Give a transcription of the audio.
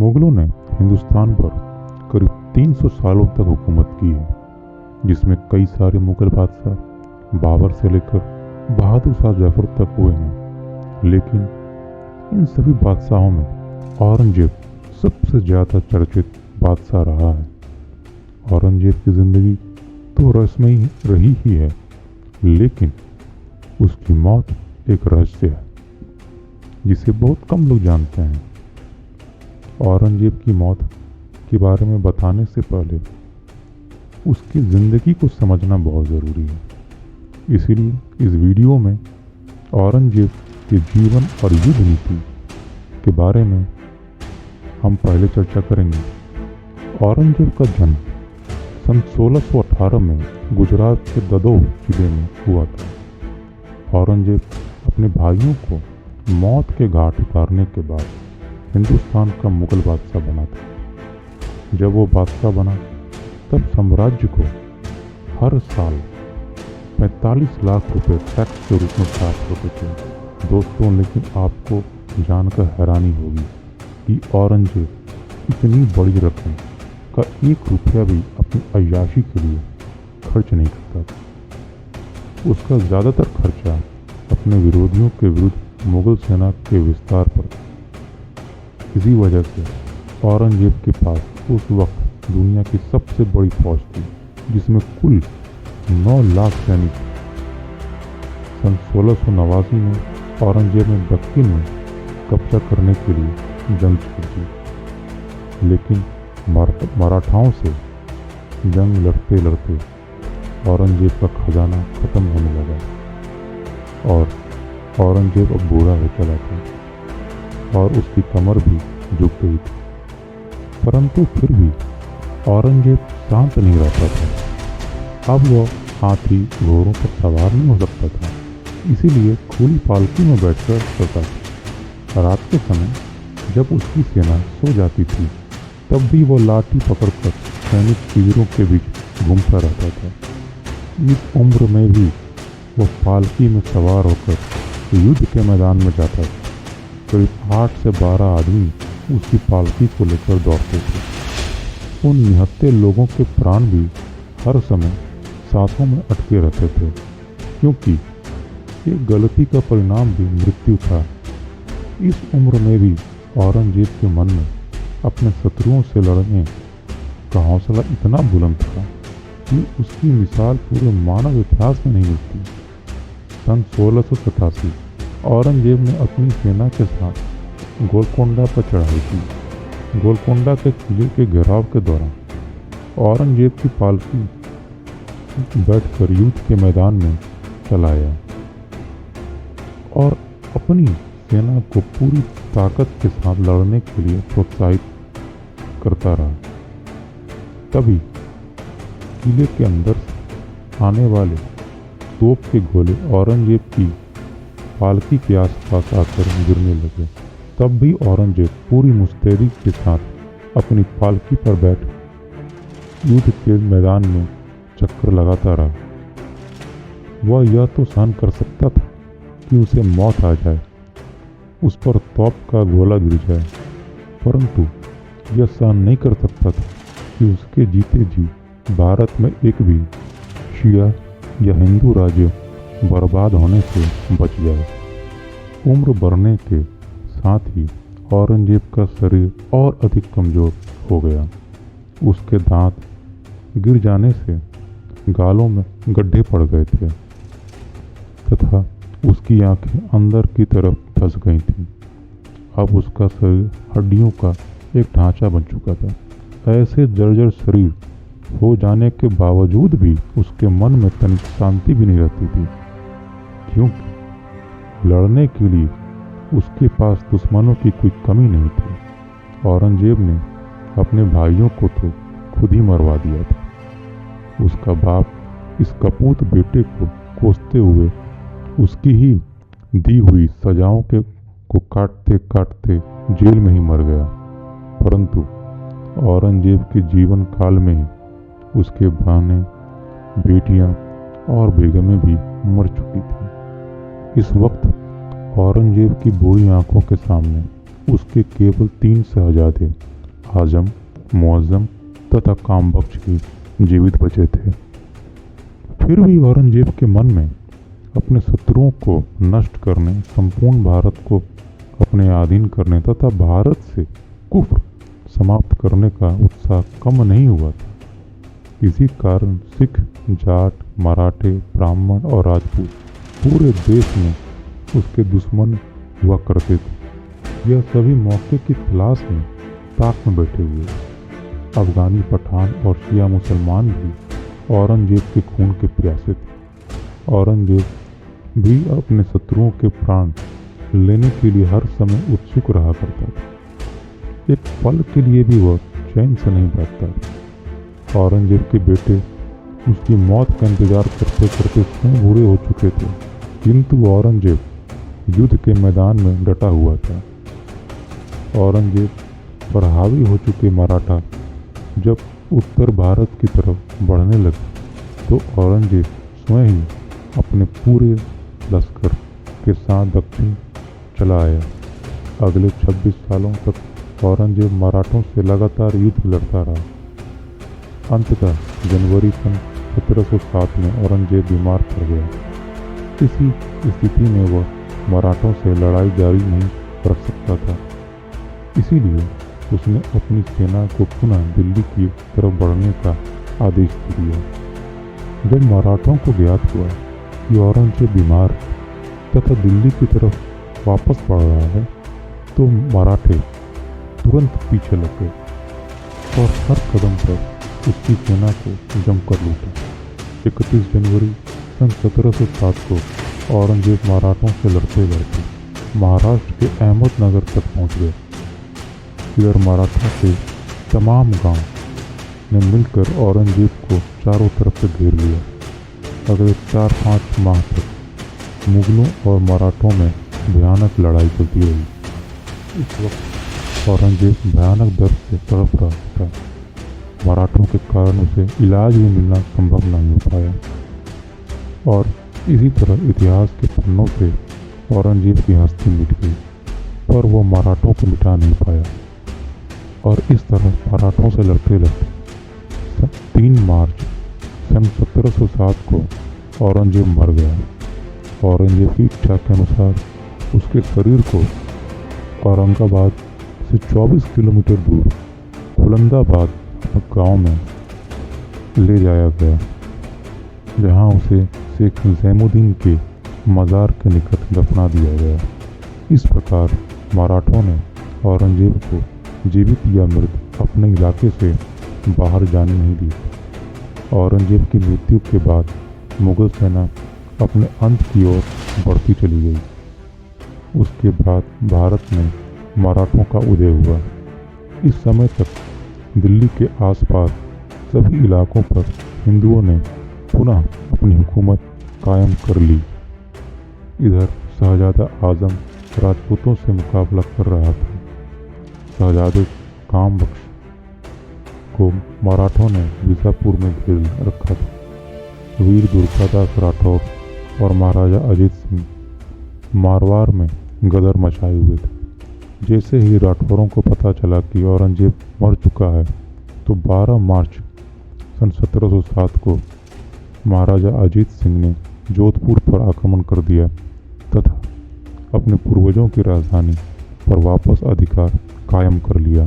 मुगलों ने हिंदुस्तान पर करीब 300 सालों तक हुकूमत की है, जिसमें कई सारे मुगल बादशाह बाबर से लेकर बहादुर शाह जफर तक हुए हैं। लेकिन इन सभी बादशाहों में औरंगजेब सबसे ज़्यादा चर्चित बादशाह रहा है। औरंगजेब की ज़िंदगी तो रहस्यमयी रही ही है, लेकिन उसकी मौत एक रहस्य है जिसे बहुत कम लोग जानते हैं। औरंगजेब की मौत के बारे में बताने से पहले उसकी ज़िंदगी को समझना बहुत ज़रूरी है। इसीलिए इस वीडियो में औरंगजेब के जीवन और युद्ध नीति के बारे में हम पहले चर्चा करेंगे। औरंगजेब का जन्म सन 1618 में गुजरात के ददोह जिले में हुआ था। औरंगजेब अपने भाइयों को मौत के घाट उतारने के बाद हिंदुस्तान का मुगल बादशाह बना था। जब वो बादशाह बना तब साम्राज्य को हर साल 45 लाख रुपए टैक्स के रूप में प्राप्त होते थे। दोस्तों, लेकिन आपको जानकर हैरानी होगी कि औरंगजेब इतनी बड़ी रकम का 1 रुपया भी अपनी अय्याशी के लिए खर्च नहीं करता था। उसका ज़्यादातर खर्चा अपने विरोधियों के विरुद्ध मुगल सेना के विस्तार पर। इसी वजह से औरंगजेब के पास उस वक्त दुनिया की सबसे बड़ी फौज थी, जिसमें कुल 9 लाख सैनिक। सन 1689 में औरंगजेब ने दक्षिण में कब्जा करने के लिए जंग छेड़ दी, लेकिन मराठाओं से जंग लड़ते लड़ते औरंगजेब का खजाना खत्म होने लगा और औरंगजेब अब बूढ़ा हो चला था और उसकी कमर भी झुक गई थी। परंतु फिर भी औरंगजेब शांत नहीं रहता था। अब वह हाथी घोड़ों पर सवार नहीं हो सकता था, इसीलिए खुली पालकी में बैठकर सोता था। रात के समय जब उसकी सेना सो जाती थी, तब भी वह लाठी पकड़कर सैनिक शिविरों के बीच घूमता रहता था। इस उम्र में भी वह पालकी में सवार होकर युद्ध के मैदान में जाता था। करीब 8 से 12 आदमी उसकी पालकी को लेकर दौड़ते थे। उन निहत्थे लोगों के प्राण भी हर समय सांसों में अटके रहते थे, क्योंकि एक गलती का परिणाम भी मृत्यु था। इस उम्र में भी औरंगजेब के मन में अपने शत्रुओं से लड़ने का हौसला इतना बुलंद था कि उसकी मिसाल पूरे मानव इतिहास में नहीं मिलती। सन 1687 औरंगजेब ने अपनी सेना के साथ गोलकोंडा पर चढ़ाई की। गोलकोंडा के किले के घेराव के दौरान औरंगजेब की पालकी बैठकर युद्ध के मैदान में चला आया और अपनी सेना को पूरी ताकत के साथ लड़ने के लिए प्रोत्साहित करता रहा। तभी किले के अंदर से आने वाले तोप के गोले औरंगजेब की पालकी के आसपास आकर गिरने लगे। तब भी औरंगजेब पूरी मुस्तैदी के साथ अपनी पालकी पर बैठ युद्ध के मैदान में चक्कर लगाता रहा। वह यह तो सहन कर सकता था कि उसे मौत आ जाए, उस पर तोप का गोला गिर जाए, परंतु यह सहन नहीं कर सकता था कि उसके जीते जी भारत में एक भी शिया या हिंदू राज्य बर्बाद होने से बच जाए। उम्र बढ़ने के साथ ही औरंगजेब का शरीर और अधिक कमज़ोर हो गया। उसके दांत गिर जाने से गालों में गड्ढे पड़ गए थे तथा उसकी आंखें अंदर की तरफ धंस गई थीं। अब उसका शरीर हड्डियों का एक ढांचा बन चुका था। ऐसे जर्जर शरीर हो जाने के बावजूद भी उसके मन में तनिक शांति भी नहीं रहती थी, क्योंकि लड़ने के लिए उसके पास दुश्मनों की कोई कमी नहीं थी। औरंगजेब ने अपने भाइयों को तो खुद ही मरवा दिया था। उसका बाप इस कपूत बेटे को कोसते हुए उसकी ही दी हुई सजाओं को काटते काटते जेल में ही मर गया। परंतु औरंगजेब के जीवन काल में ही उसके भाने, बेटियां और बेगमें भी मर चुकी थी। इस वक्त औरंगजेब की बूढ़ी आंखों के सामने उसके केवल 3 शहजादे आजम, मुअज्जम तथा कामबख्श ही जीवित बचे थे। फिर भी औरंगजेब के मन में अपने शत्रुओं को नष्ट करने, संपूर्ण भारत को अपने अधीन करने तथा भारत से कुफ्र समाप्त करने का उत्साह कम नहीं हुआ था। इसी कारण सिख, जाट, मराठे, ब्राह्मण और राजपूत पूरे देश में उसके दुश्मन हुआ करते थे। यह सभी मौके की तलाश में ताक में बैठे हुए। अफगानी पठान और शिया मुसलमान भी औरंगजेब के खून के प्यासे थे। औरंगजेब भी अपने शत्रुओं के प्राण लेने के लिए हर समय उत्सुक रहा करता था। एक पल के लिए भी वह चैन से नहीं बैठता। औरंगजेब के बेटे उसकी मौत का इंतजार करते करते स्वयं बूढ़े हो चुके थे, किंतु औरंगजेब युद्ध के मैदान में डटा हुआ था। औरंगजेब पर हावी हो चुके मराठा जब उत्तर भारत की तरफ बढ़ने लगे तो औरंगजेब स्वयं ही अपने पूरे लश्कर के साथ दक्षिण चला आया। अगले 26 सालों तक औरंगजेब मराठों से लगातार युद्ध लड़ता रहा। अंततः जनवरी सन 1707 में औरंगजेब बीमार पड़ गया। इसी स्थिति में वह मराठों से लड़ाई जारी नहीं रख सकता था, इसीलिए उसने अपनी सेना को पुनः दिल्ली की तरफ बढ़ने का आदेश दिया। जब मराठों को ज्ञात हुआ कि औरंगजेब बीमार तथा दिल्ली की तरफ वापस बढ़ रहा है तो मराठे तुरंत पीछे लग गए और हर कदम पर उसकी सेना को जमकर लूटा। 31 जनवरी सन 1707 को औरंगजेब मराठों से लड़ते लड़ते महाराष्ट्र के अहमदनगर तक पहुंच गए। इधर मराठों के तमाम गांव ने मिलकर औरंगजेब को चारों तरफ से घेर लिया। अगले 4-5 माह तक मुगलों और मराठों में भयानक लड़ाई चलती रही। इस वक्त औरंगजेब भयानक दर्द से तड़प रहा था। मराठों के कारण उसे इलाज भी मिलना संभव नहीं हो पाया और इसी तरह इतिहास के पन्नों से औरंगजेब की हस्ती मिट गई, पर वो मराठों को मिटा नहीं पाया। और इस तरह मराठों से लड़ते लड़ते 3 मार्च सन 1707 को औरंगजेब मर गया। औरंगजेब की इच्छा के अनुसार उसके शरीर को औरंगाबाद से 24 किलोमीटर दूर खुलंदाबाद गांव में ले जाया गया, जहां उसे शेख जैनुद्दीन के मज़ार के निकट दफना दिया गया। इस प्रकार मराठों ने औरंगजेब को जीवित या मृत अपने इलाके से बाहर जाने नहीं दी। औरंगजेब की मृत्यु के बाद मुगल सेना अपने अंत की ओर बढ़ती चली गई। उसके बाद भारत में मराठों का उदय हुआ। इस समय तक दिल्ली के आसपास सभी इलाकों पर हिंदुओं ने पुनः अपनी हुकूमत कायम कर ली। इधर शहजादा आजम राजपूतों से मुकाबला कर रहा था। शहजादे कामबख्श को मराठों ने बीजापुर में घेर रखा था। वीर दुर्गादास राठौर और महाराजा अजीत सिंह मारवाड़ में गदर मचाए हुए थे। जैसे ही राठौरों को पता चला कि औरंगजेब मर चुका है तो 12 मार्च सन 1707 को महाराजा अजीत सिंह ने जोधपुर पर आक्रमण कर दिया तथा अपने पूर्वजों की राजधानी पर वापस अधिकार कायम कर लिया।